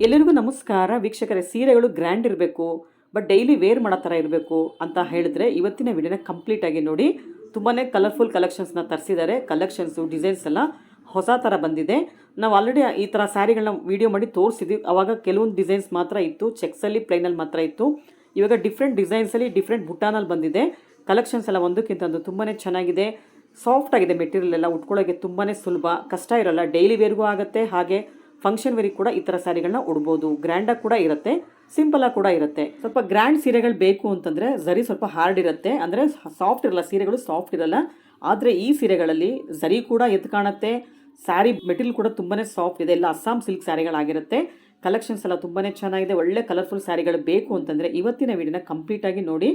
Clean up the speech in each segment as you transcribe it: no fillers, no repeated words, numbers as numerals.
ಎಲ್ಲರಿಗೂ ನಮಸ್ಕಾರ ವೀಕ್ಷಕರೇ. ಸೀರೆಗಳು ಗ್ರ್ಯಾಂಡ್ ಇರಬೇಕು, ಬಟ್ ಡೈಲಿ ವೇರ್ ಮಾಡೋ ಥರ ಇರಬೇಕು ಅಂತ ಹೇಳಿದ್ರೆ ಇವತ್ತಿನ ವಿಡಿಯೋನ ಕಂಪ್ಲೀಟಾಗಿ ನೋಡಿ. ತುಂಬಾ ಕಲರ್ಫುಲ್ ಕಲೆಕ್ಷನ್ಸ್ನ ತರಿಸಿದ್ದಾರೆ. ಕಲೆಕ್ಷನ್ಸು ಡಿಸೈನ್ಸ್ ಎಲ್ಲ ಹೊಸ ಥರ ಬಂದಿದೆ. ನಾವು ಆಲ್ರೆಡಿ ಈ ಥರ ಸ್ಯಾರಿಗಳನ್ನ ವೀಡಿಯೋ ಮಾಡಿ ತೋರಿಸಿದ್ವಿ. ಆವಾಗ ಕೆಲವೊಂದು ಡಿಸೈನ್ಸ್ ಮಾತ್ರ ಇತ್ತು, ಚೆಕ್ಸಲ್ಲಿ ಪ್ಲೈನಲ್ಲಿ ಮಾತ್ರ ಇತ್ತು. ಇವಾಗ ಡಿಫ್ರೆಂಟ್ ಡಿಸೈನ್ಸಲ್ಲಿ ಡಿಫ್ರೆಂಟ್ ಬುಟ್ಟಾನಲ್ಲಿ ಬಂದಿದೆ. ಕಲೆಕ್ಷನ್ಸ್ ಎಲ್ಲ ಒಂದಕ್ಕಿಂತ ಒಂದು ತುಂಬಾ ಚೆನ್ನಾಗಿದೆ. ಸಾಫ್ಟ್ ಆಗಿದೆ ಮೆಟೀರಿಯಲ್ ಎಲ್ಲ, ಉಟ್ಕೊಳ್ಳೋಕ್ಕೆ ತುಂಬಾ ಸುಲಭ, ಕಷ್ಟ ಇರೋಲ್ಲ. ಡೈಲಿ ವೇರ್ಗೂ ಆಗುತ್ತೆ, ಹಾಗೆ ಫಂಕ್ಷನ್ ವೇರಿಗೆ ಕೂಡ ಈ ಥರ ಸ್ಯಾರಿಗಳನ್ನ ಉಡ್ಬೋದು. ಗ್ರ್ಯಾಂಡಾಗಿ ಕೂಡ ಇರುತ್ತೆ, ಸಿಂಪಲಾಗಿ ಕೂಡ ಇರುತ್ತೆ. ಸ್ವಲ್ಪ ಗ್ರ್ಯಾಂಡ್ ಸೀರೆಗಳು ಬೇಕು ಅಂತಂದರೆ ಝರಿ ಸ್ವಲ್ಪ ಹಾರ್ಡ್ ಇರುತ್ತೆ, ಅಂದರೆ ಸಾಫ್ಟ್ ಇರಲ್ಲ, ಸೀರೆಗಳು ಸಾಫ್ಟ್ ಇರಲ್ಲ. ಆದರೆ ಈ ಸೀರೆಗಳಲ್ಲಿ ಝರಿ ಕೂಡ ಎದ್ದು ಕಾಣುತ್ತೆ, ಸ್ಯಾರಿ ಮೆಟೀರಿಯಲ್ ಕೂಡ ತುಂಬಾ ಸಾಫ್ಟ್ ಇದೆ. ಎಲ್ಲ ಅಸ್ಸಾಂ ಸಿಲ್ಕ್ ಸ್ಯಾರಿಗಳಾಗಿರುತ್ತೆ. ಕಲೆಕ್ಷನ್ಸ್ ಎಲ್ಲ ತುಂಬಾ ಚೆನ್ನಾಗಿದೆ. ಒಳ್ಳೆ ಕಲರ್ಫುಲ್ ಸ್ಯಾರಿಗಳು ಬೇಕು ಅಂತಂದರೆ ಇವತ್ತಿನ ವಿಡಿಯೋನ ಕಂಪ್ಲೀಟಾಗಿ ನೋಡಿ.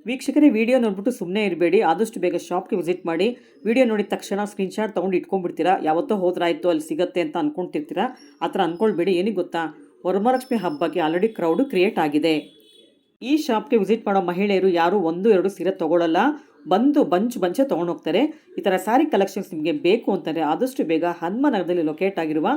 ವೀಕ್ಷಕರೇ, ವಿಡಿಯೋ ನೋಡ್ಬಿಟ್ಟು ಸುಮ್ಮನೆ ಇರಬೇಡಿ, ಆದಷ್ಟು ಬೇಗ ಶಾಪ್ಗೆ ವಿಸಿಟ್ ಮಾಡಿ. ವಿಡಿಯೋ ನೋಡಿದ ತಕ್ಷಣ ಸ್ಕ್ರೀನ್ಶಾಟ್ ತೊಗೊಂಡು ಇಟ್ಕೊಂಡ್ಬಿಡ್ತೀರಾ. ಯಾವತ್ತೋ ಹೋದ್ರಾಯ್ತು ಅಲ್ಲಿ ಸಿಗುತ್ತೆ ಅಂತ ಅಂದ್ಕೊಳ್ತಿರ್ತೀರಾ. ಆ ಥರ ಅಂದ್ಕೊಳ್ಬೇಡಿ. ಏನಿಗೆ ಗೊತ್ತಾ, ವರಮಹಾಲಕ್ಷ್ಮಿ ಹಬ್ಬಕ್ಕೆ ಆಲ್ರೆಡಿ ಕ್ರೌಡು ಕ್ರಿಯೇಟ್ ಆಗಿದೆ. ಈ ಶಾಪ್ಗೆ ವಿಸಿಟ್ ಮಾಡೋ ಮಹಿಳೆಯರು ಯಾರು 1-2 ಸೀರೆ ತೊಗೊಳ್ಳಲ್ಲ, ಬಂಚೆ ತೊಗೊಂಡು ಹೋಗ್ತಾರೆ. ಈ ಥರ ಸ್ಯಾರಿ ಕಲೆಕ್ಷನ್ಸ್ ನಿಮಗೆ ಬೇಕು ಅಂತಂದರೆ ಆದಷ್ಟು ಬೇಗ ಹನುಮನಗರದಲ್ಲಿ ಲೊಕೇಟ್ ಆಗಿರುವ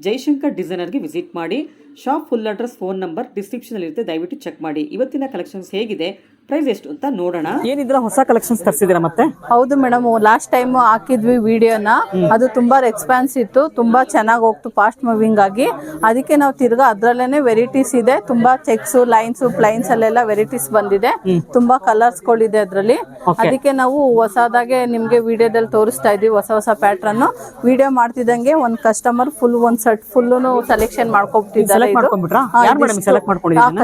ಜೈಶಂಕರ್ ಡಿಸೈನರ್ಗೆ ವಿಸಿಟ್ ಮಾಡಿ. Shop full address, phone number ಡಿಸ್ಕ್ರಿಪ್ಷನಲ್ಲಿ ಇರುತ್ತೆ, ದಯವಿಟ್ಟು ಚೆಕ್ ಮಾಡಿ. ಇವತ್ತಿನ ಕಲೆಕ್ಷನ್ಸ್ ಹೇಗಿದೆ, ಪ್ರೈಸ್ ಎಷ್ಟು ಅಂತ ನೋಡೋಣ. ಏನಿದ್ರ ಹೊಸ ಕಲೆಕ್ಷನ್ಸ್ ತರಿಸಿದ್ದೀರಾ ಮತ್ತೆ? ಹೌದು ಮೇಡಮ್, ಲಾಸ್ಟ್ ಟೈಮ್ ಹಾಕಿದ್ವಿ ವಿಡಿಯೋನ, ಅದು ತುಂಬಾ ರೆಸ್ಪಾನ್ಸ್ ಇತ್ತು, ತುಂಬಾ ಚೆನ್ನಾಗಿ ಹೋಗ್ತು, ಫಾಸ್ಟ್ ಮೂವಿಂಗ್ ಆಗಿ. ಅದಕ್ಕೆ ನಾವು ತಿರ್ಗಾ ಅದ್ರಲ್ಲೇನೆ ವೆರೈಟೀಸ್ ಇದೆ, ತುಂಬಾ ಚೆಕ್ಸ್, ಲೈನ್ಸ್, ಪ್ಲೈನ್ಸ್ ಅಲ್ಲೆಲ್ಲ ವೆರೈಟೀಸ್ ಬಂದಿದೆ. ತುಂಬಾ ಕಲರ್ಸ್ ಗಳಿದೆ ಅದ್ರಲ್ಲಿ. ಅದಕ್ಕೆ ನಾವು ಹೊಸದಾಗೆ ನಿಮ್ಗೆ ವಿಡಿಯೋದಲ್ಲಿ ತೋರಿಸ್ತಾ ಇದೀವಿ, ಹೊಸ ಪ್ಯಾಟ್ರನ್. ವಿಡಿಯೋ ಮಾಡ್ತಿದಂಗೆ ಒಂದ್ ಕಸ್ಟಮರ್ ಫುಲ್ ಒಂದ್ ಸೆಟ್ ಫುಲ್ ಸೆಲೆಕ್ಷನ್ ಮಾಡ್ಕೊಬಿಟ್ಟಿದ್ದಾರೆ.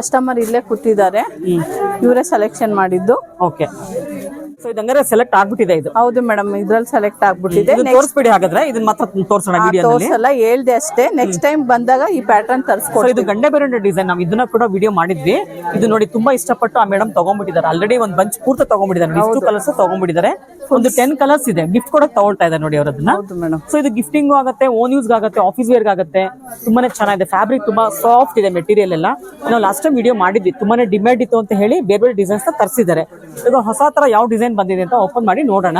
ಕಸ್ಟಮರ್ ಇಲ್ಲೇ ಕೂತಿದ್ದಾರೆ, ಇವರೇ ಸೆಲೆಕ್ಷನ್ ಮಾಡಿದ್ದು. ಓಕೆ, ಸೊ ಇದಂಗಾರೆ ಸೆಲೆಕ್ಟ್ ಆಗ್ಬಿಟ್ಟಿದೆ ಇದು? ಹೌದು ಮೇಡಮ್, ಇದ್ರಲ್ಲಿ ಸೆಲೆಕ್ಟ್ ಆಗ್ಬಿಟ್ಟಿದೆ. ತೋರಿಸ್ಬಿಡಿ ಹಾಗಾದ್ರೆ, ಇದನ್ನ ಮಾತ್ರ ತೋರಿಸೋಣ ವಿಡಿಯೋದಲ್ಲಿ. ತೋರಿಸಲ್ಲ, ಹೇಳ್ದೆ ಅಷ್ಟೇ. ನೆಕ್ಸ್ಟ್ ಟೈಮ್ ಬಂದಾಗ ಈ ಪ್ಯಾಟರ್ನ್ ತರಿಸ್ಕೊಡಿ. ಇದು ಗಂಡೆ ಬೇರೆ ಡಿಸೈನ್, ನಾವು ಇದನ್ನ ಕೂಡ ವಿಡಿಯೋ ಮಾಡಿದ್ವಿ. ಇದು ನೋಡಿ ತುಂಬಾ ಇಷ್ಟಪಟ್ಟು ಆ ಮೇಡಮ್ ತಗೊಂಡ್ಬಿಟ್ಟಿದ್ದಾರೆ. ಆಲ್ರೆಡಿ ಒಂದ್ ಬಂಚ್ ಪೂರ್ತಿ ತಗೊಂಡ್ಬಿಟ್ಟಿದ್ದಾರೆ, 2 ಕಲರ್ಸ್ ತಗೊಂಡ್ಬಿಟ್ಟಿದ್ದಾರೆ. ಒಂದು 10 ಕಲರ್ಸ್ ಇದೆ, ಗಿಫ್ಟ್ ಕೂಡ ತಗೊಳ್ತಾ ಇದ್ದಾರೆ ನೋಡಿ ಅವರದನ್ನ. ಸೊ ಇದು ಗಿಫ್ಟಿಂಗ್ ಆಗುತ್ತೆ, ಓನ್ ಯೂಸ್ ಆಗುತ್ತೆ, ಆಫೀಸ್ ವೇರ್ ಆಗುತ್ತೆ. ತುಂಬಾನೇ ಚೆನ್ನಾಗಿದೆ. ಫ್ಯಾಬ್ರಿಕ್ ತುಂಬಾ ಸಾಫ್ಟ್ ಇದೆ, ಮೆಟೀರಿಯಲ್ ಎಲ್ಲ. ನಾವು ಲಾಸ್ಟ್ ಟೈಮ್ ವಿಡಿಯೋ ಮಾಡಿದ್ವಿ, ತುಂಬಾನೇ ಡಿಮ್ಯಾಂಡ್ ಇತ್ತು ಅಂತ ಹೇಳಿ ಬೇರೆ ಡಿಸೈನ್ಸ್ ತರಿಸಿದ್ದಾರೆ. ಈಗ ಹೊಸ ತರ ಯಾವ ಡಿಸೈನ್ ಬಂದಿದೆ ಅಂತ ಓಪನ್ ಮಾಡಿ ನೋಡೋಣ.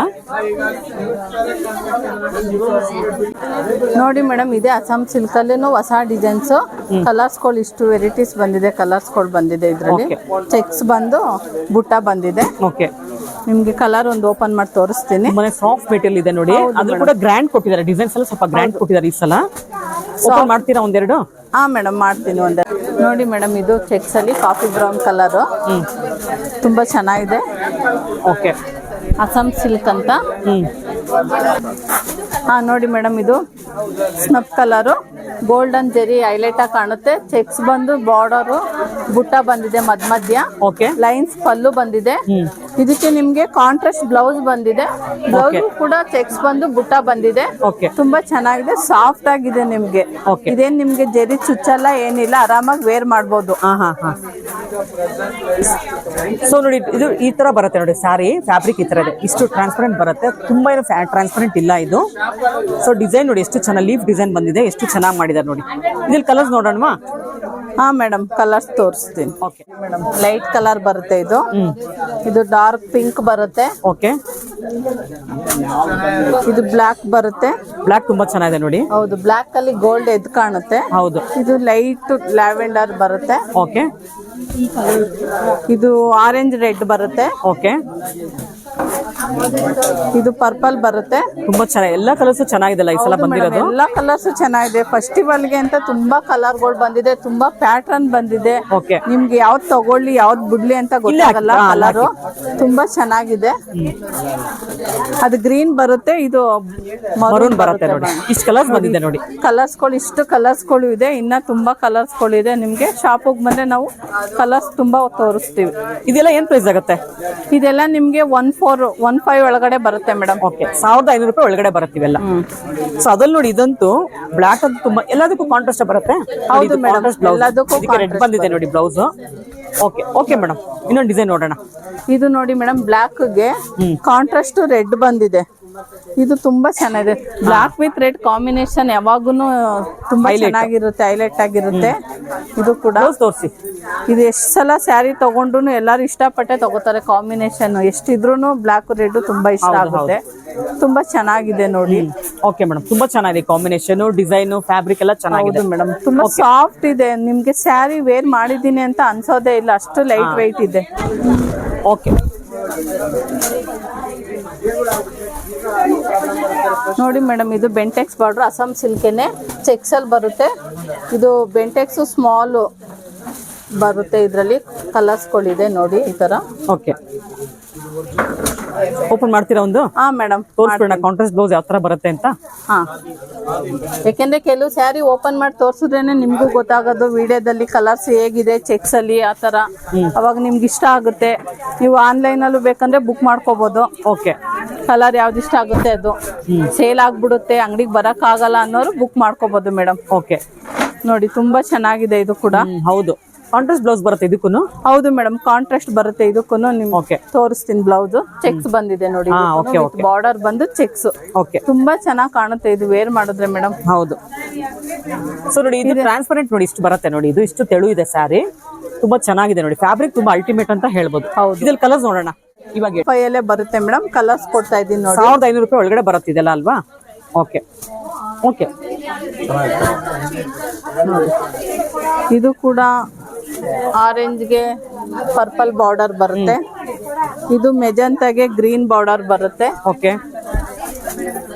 ನೋಡಿ ಮೇಡಮ್, ಇದೆ ಅಸ್ಸಾಂ ಸಿಲ್ಕ್ ಅಲ್ಲೇನು ಹೊಸ ಡಿಸೈನ್ಸ್, ಕಲರ್ಸ್ ಗಳು ಇಷ್ಟು ವೆರೈಟೀಸ್ ಬಂದಿದೆ, ಕಲರ್ಸ್ ಗಳು ಬಂದಿದೆ. ಇದ್ರಲ್ಲಿ ಚೆಕ್ಸ್ ಬಂದು ಬುಟ್ಟ ಬಂದಿದೆ. ಓಕೆ, ನಿಮ್ಗೆ ಕಲರ್ ಒಂದು ಓಪನ್ ಮಾಡಿ ತೋರಿಸ್ತೀನಿ. ಸಾಫ್ಟ್ ಮೆಟೀರಿಯಲ್ ಇದೆ ನೋಡಿ, ಅದು ಕೂಡ ಗ್ರ್ಯಾಂಡ್ ಕೊಟ್ಟಿದ್ದಾರೆ. ಡಿಸೈನ್ಸ್ ಎಲ್ಲ ಸ್ವಲ್ಪ ಗ್ರ್ಯಾಂಡ್ ಕೊಟ್ಟಿದ್ದಾರೆ. ಈ ಸಲ ಓಪನ್ ಮಾಡ್ತೀರಾ ಒಂದೆರಡು? ಹಾ ಮೇಡಮ್, ಮಾಡ್ತೀನಿ ಒಂದೆರಡು. ನೋಡಿ ಮೇಡಮ್, ಇದು ಚೆಕ್ಸ್ ಅಲ್ಲಿ ಕಾಫಿ ಬ್ರೌನ್ ಕಲರ್, ತುಂಬಾ ಚೆನ್ನಾಗಿದೆ. ಓಕೆ, ಅಸ್ಸಾಂ ಸಿಲ್ಕ್ ಅಂತ. ಹಾ ನೋಡಿ ಮೇಡಮ್, ಇದು snuff colour, golden Jerry highlight ಆಗಿ ಕಾಣುತ್ತೆ. ಚೆಕ್ಸ್ ಬಂದು ಬಾರ್ಡರ್ ಬುಟ್ಟ ಬಂದಿದೆ, ಮಧ್ಯ ಲೈನ್ಸ್ ಪಲ್ಲು ಬಂದಿದೆ. ಇದಕ್ಕೆ ನಿಮ್ಗೆ ಕಾಂಟ್ರಾಸ್ಟ್ ಬ್ಲೌಸ್ ಬಂದಿದೆ. ಬ್ಲೌಸ್ ಕೂಡ ಚೆಕ್ಸ್ ಬಂದು ಬುಟ್ಟ ಬಂದಿದೆ. ತುಂಬಾ ಚೆನ್ನಾಗಿದೆ, ಸಾಫ್ಟ್ ಆಗಿದೆ. ನಿಮ್ಗೆ ಇದೇನ್ ನಿಮ್ಗೆ ಜೆರಿ ಚುಚ್ಚಲ್ಲ, ಏನಿಲ್ಲ, ಆರಾಮಾಗಿ ವೇರ್ ಮಾಡ್ಬೋದು. ಸೊ ನೋಡಿ, ಇದು ಈ ತರ ಬರುತ್ತೆ ನೋಡಿ ಸ್ಯಾರಿ. ಫ್ಯಾಬ್ರಿಕ್ ಈ ತರ ಇದೆ, ಇಷ್ಟು ಟ್ರಾನ್ಸ್ಪರೆಂಟ್ ಬರುತ್ತೆ. ತುಂಬಾ ಏನು ಟ್ರಾನ್ಸ್ಪರೆಂಟ್ ಇಲ್ಲ ಇದು. ಸೊ ಡಿಸೈನ್ ನೋಡಿ ಎಷ್ಟು ಚೆನ್ನಾಗಿ ಲೀಫ್ ಡಿಸೈನ್ ಬಂದಿದೆ, ಎಷ್ಟು ಚೆನ್ನಾಗಿ ಮಾಡಿದ್ದಾರೆ ನೋಡಿ. ಇದ್ರಲ್ಲಿ ಕಲರ್ಸ್ ನೋಡೋಣ. ಹಾ ಮೇಡಮ್, ಕಲರ್ಸ್ ತೋರಿಸ್ತೀನಿ. ಓಕೆ ಮೇಡಮ್, ಲೈಟ್ ಕಲರ್ ಬರುತ್ತೆ ಇದು. ಇದು ಡಾರ್ಕ್ ಪಿಂಕ್ ಬರುತ್ತೆ. ಓಕೆ, ಇದು ಬ್ಲಾಕ್ ಬರುತ್ತೆ. ಬ್ಲಾಕ್ ತುಂಬಾ ಚೆನ್ನಾಗಿದೆ ನೋಡಿ. ಹೌದು, ಬ್ಲಾಕ್ ಅಲ್ಲಿ ಗೋಲ್ಡ್ ಎದ್ದು ಕಾಣುತ್ತೆ. ಹೌದು, ಇದು ಲೈಟ್ ಲ್ಯಾವೆಂಡರ್ ಬರುತ್ತೆ. ಓಕೆ, ಇದು ಆರೆಂಜ್ ರೆಡ್ ಬರುತ್ತೆ. ಓಕೆ, ಇದು ಪರ್ಪಲ್ ಬರುತ್ತೆ. ತುಂಬಾ ಚೆನ್ನಾಗಿ, ಎಲ್ಲಾ ಕಲರ್ಸ್ ಚೆನ್ನಾಗಿದೆ ಈ ಸಲ ಬಂದಿರೋದು. ಎಲ್ಲಾ ಕಲರ್ಸ್ ಚೆನ್ನಾಗಿದೆ. ಫೆಸ್ಟಿವಲ್ ಗೆ ಅಂತ ತುಂಬಾ ಕಲರ್ಗಳು ಬಂದಿದೆ, ತುಂಬಾ ಪ್ಯಾಟರ್ನ್ ಬಂದಿದೆ. ನಿಮ್ಗೆ ಯಾವ್ದು ತಗೊಳ್ಳಿ ಯಾವ್ದು ಬಿಡ್ಲಿ ಅಂತ ಗೊತ್ತಾಗಲ್ಲ. ಕಲರ್ ತುಂಬಾ ಚೆನ್ನಾಗಿದೆ. ಅದು ಗ್ರೀನ್ ಬರುತ್ತೆ, ಇದು ಮರೂನ್ ಬರುತ್ತೆ ನೋಡಿ. ಇಷ್ಟು ಕಲರ್ಸ್ ಬಂದಿದೆ ನೋಡಿ. ಕಲರ್ಸ್ಗಳು ಇಷ್ಟು ಕಲರ್ಸ್ಗಳು ಇದೆ, ಇನ್ನ ತುಂಬಾ ಕಲರ್ಸ್ಗಳು ಇದೆ. ನಿಮ್ಗೆ ಶಾಪಿಗೆ ಬಂದ್ರೆ ನಾವು ಕಲರ್ಸ್ ತುಂಬಾ ತೋರಿಸ್ತೀವಿ. ಇದೆಲ್ಲ ಏನ್ ಪ್ರೈಸ್ ಆಗುತ್ತೆ? ಇದೆಲ್ಲ ನಿಮ್ಗೆ 1415 ಒಳಗಡೆ ಬರುತ್ತೆ ಮೇಡಮ್. ಓಕೆ, 1500 ರೂಪಾಯಿ ಒಳಗಡೆ ಬರುತ್ತೀವೆಲ್ಲ. ಸೊ ಅದ್ರಲ್ಲಿ ನೋಡಿ, ಇದಂತೂ ಬ್ಲಾಕ್ ಅಂತ ತುಂಬಾ ಎಲ್ಲದಕ್ಕೂ ಕಾಂಟ್ರಾಸ್ಟ್ ಬರುತ್ತೆ. ಹೌದು ಮೇಡಮ್, ಎಲ್ಲದಕ್ಕೂ ರೆಡ್ ಬಂದಿದೆ ನೋಡಿ ಬ್ಲೌಸ್. ಓಕೆ ಓಕೆ ಮೇಡಮ್, ಇನ್ನೊಂದು ಡಿಸೈನ್ ನೋಡೋಣ. ಇದು ನೋಡಿ ಮೇಡಮ್, ಬ್ಲಾಕ್ ಗೆ ಕಾಂಟ್ರಾಸ್ಟ್ ರೆಡ್ ಬಂದಿದೆ. ಇದು ತುಂಬಾ ಚೆನ್ನಾಗಿದೆ. ಬ್ಲಾಕ್ ವಿತ್ ರೆಡ್ ಕಾಂಬಿನೇಷನ್ ಯಾವಾಗೂನು ತುಂಬಾ ಚೆನ್ನಾಗಿರುತ್ತೆ, ಹೈಲೈಟ್ ಆಗಿರುತ್ತೆ. ಇದು ಕೂಡ ತೋರಿಸಿ. ಇದು ಎಷ್ಟು ಸಲ ಸ್ಯಾರಿ ತಗೊಂಡ್ರು ಎಲ್ಲರೂ ಇಷ್ಟಪಟ್ಟೆ ತಗೋತಾರೆ. ಕಾಂಬಿನೇಷನ್ ಎಷ್ಟಿದ್ರು ಬ್ಲಾಕ್ ರೆಡ್ ತುಂಬಾ ಇಷ್ಟ ಆಗುತ್ತೆ. ತುಂಬಾ ಚೆನ್ನಾಗಿದೆ ನೋಡಿ. ಓಕೆ ಮೇಡಮ್, ತುಂಬಾ ಚೆನ್ನಾಗಿದೆ ಕಾಂಬಿನೇಷನ್, ಡಿಸೈನ್, ಫ್ಯಾಬ್ರಿಕ್ ಎಲ್ಲ ಚೆನ್ನಾಗಿದೆ ಮೇಡಮ್. ತುಂಬಾ ಸಾಫ್ಟ್ ಇದೆ. ನಿಮ್ಗೆ ಸ್ಯಾರಿ ವೇರ್ ಮಾಡಿದೀನಿ ಅಂತ ಅನ್ಸೋದೇ ಇಲ್ಲ, ಅಷ್ಟು ಲೈಟ್ ವೆಯ್ಟ್ ಇದೆ. ಓಕೆ ನೋಡಿ ಮೇಡಮ್, ಇದು ಬೆಂಟೆಕ್ಸ್ ಬಾರ್ಡರ್, ಅಸ್ಸಾಂ ಸಿಲ್ಕೆನೆ, ಚೆಕ್ಸ್ ಅಲ್ಲಿ ಬರುತ್ತೆ. ಇದು ಬೆಂಟೆಕ್ಸ್ ಸ್ಮಾಲ್ ಬರುತ್ತೆ. ಇದರಲ್ಲಿ ಕಲರ್ಸ್ಗಳಿದೆ ನೋಡಿ ಈ ತರ. ಓಕೆ, ಓಪನ್ ಮಾಡ್ತೀರಾ ಒಂದು? ಹಾ ಮೇಡಮ್, ತೋರಿಸ್ಬಿಡೋಣ ಕಾಂಟ್ರಾಸ್ಟ್ ಬ್ಲೌಸ್ ಯಾವ ತರ ಬರುತ್ತೆ ಅಂತ. ಹಾ, ಯಾಕೆಂದ್ರೆ ಕೆಲವು ಸ್ಯಾರಿ ಓಪನ್ ಮಾಡಿ ತೋರ್ಸಿದ್ರೇನೆ ನಿಮ್ಗೂ ಗೊತ್ತಾಗೋದು ವಿಡಿಯೋದಲ್ಲಿ ಕಲರ್ಸ್ ಹೇಗಿದೆ ಚೆಕ್ಸ್ ಅಲ್ಲಿ ಆ ತರ. ಅವಾಗ ನಿಮ್ಗೆ ಇಷ್ಟ ಆಗುತ್ತೆ. ನೀವು ಆನ್ಲೈನ್ ಅಲ್ಲೂ ಬೇಕಂದ್ರೆ ಬುಕ್ ಮಾಡ್ಕೋಬಹುದು. ಓಕೆ, ಕಲರ್ ಯಾವ್ದು ಇಷ್ಟ ಆಗುತ್ತೆ ಅದು ಸೇಲ್ ಆಗ್ಬಿಡುತ್ತೆ, ಅಂಗಡಿಗೆ ಬರಕ್ ಆಗಲ್ಲ ಅನ್ನೋರು ಬುಕ್ ಮಾಡ್ಕೋಬಹುದು ಮೇಡಮ್. ಓಕೆ ನೋಡಿ, ತುಂಬಾ ಚೆನ್ನಾಗಿದೆ ಇದು ಕೂಡ. ಹೌದು, ಕಾಂಟ್ರಾಸ್ಟ್ ಬ್ಲೌಸ್ ಬರುತ್ತೆ ಇದಕ್ಕೂ? ಹೌದು ಮೇಡಮ್, ಕಾಂಟ್ರಾಸ್ಟ್ ಬರುತ್ತೆ ಇದಕ್ಕೂ. ನಿಮ್ಗೆ ತೋರಿಸ್ತೀನಿ. ಬ್ಲೌಸ್ ಚೆಕ್ಸ್ ಬಂದಿದೆ ನೋಡಿ, ಬಾರ್ಡರ್ ಬಂದು ಚೆಕ್ಸ್. ಓಕೆ, ತುಂಬಾ ಚೆನ್ನಾಗಿ ಕಾಣುತ್ತೆ ಇದು ವೇರ್ ಮಾಡಿದ್ರೆ ಮೇಡಮ್. ಹೌದು. ಸೊ ನೋಡಿ, ಇದು ಟ್ರಾನ್ಸ್ಪರೆಂಟ್ ನೋಡಿ, ಇಷ್ಟು ಬರುತ್ತೆ ನೋಡಿ. ಇದು ಇಷ್ಟು ತೆಳು ಇದೆ ಸ್ಯಾರಿ, ತುಂಬಾ ಚೆನ್ನಾಗಿದೆ ನೋಡಿ. ಫ್ಯಾಬ್ರಿಕ್ ತುಂಬಾ ಅಲ್ಟಿಮೇಟ್ ಅಂತ ಹೇಳ್ಬೋದು. ಹೌದು. ಇದ್ರಲ್ಲಿ ಕಲರ್ಸ್ ನೋಡೋಣ. ಇವಾಗ ಫೈಯಲ್ಲೇ ಬರುತ್ತೆ ಮೇಡಮ್. ಕಲರ್ಸ್ ಕೊಡ್ತಾ ಇದೀನಿ ನೋಡಿ. 1500 ರೂಪಾಯಿ ಒಳಗಡೆ ಬರುತ್ತೆ ಇದೆಲ್ಲ ಅಲ್ವಾ? Okay okay. ಇದು ಕೂಡ ಆರೆಂಜ್ಗೆ ಪರ್ಪಲ್ ಬಾರ್ಡರ್ ಬರುತ್ತೆ. ಇದು ಮೆಜಂತಾಗೆ ಗ್ರೀನ್ ಬಾರ್ಡರ್ ಬರುತ್ತೆ. ಓಕೆ,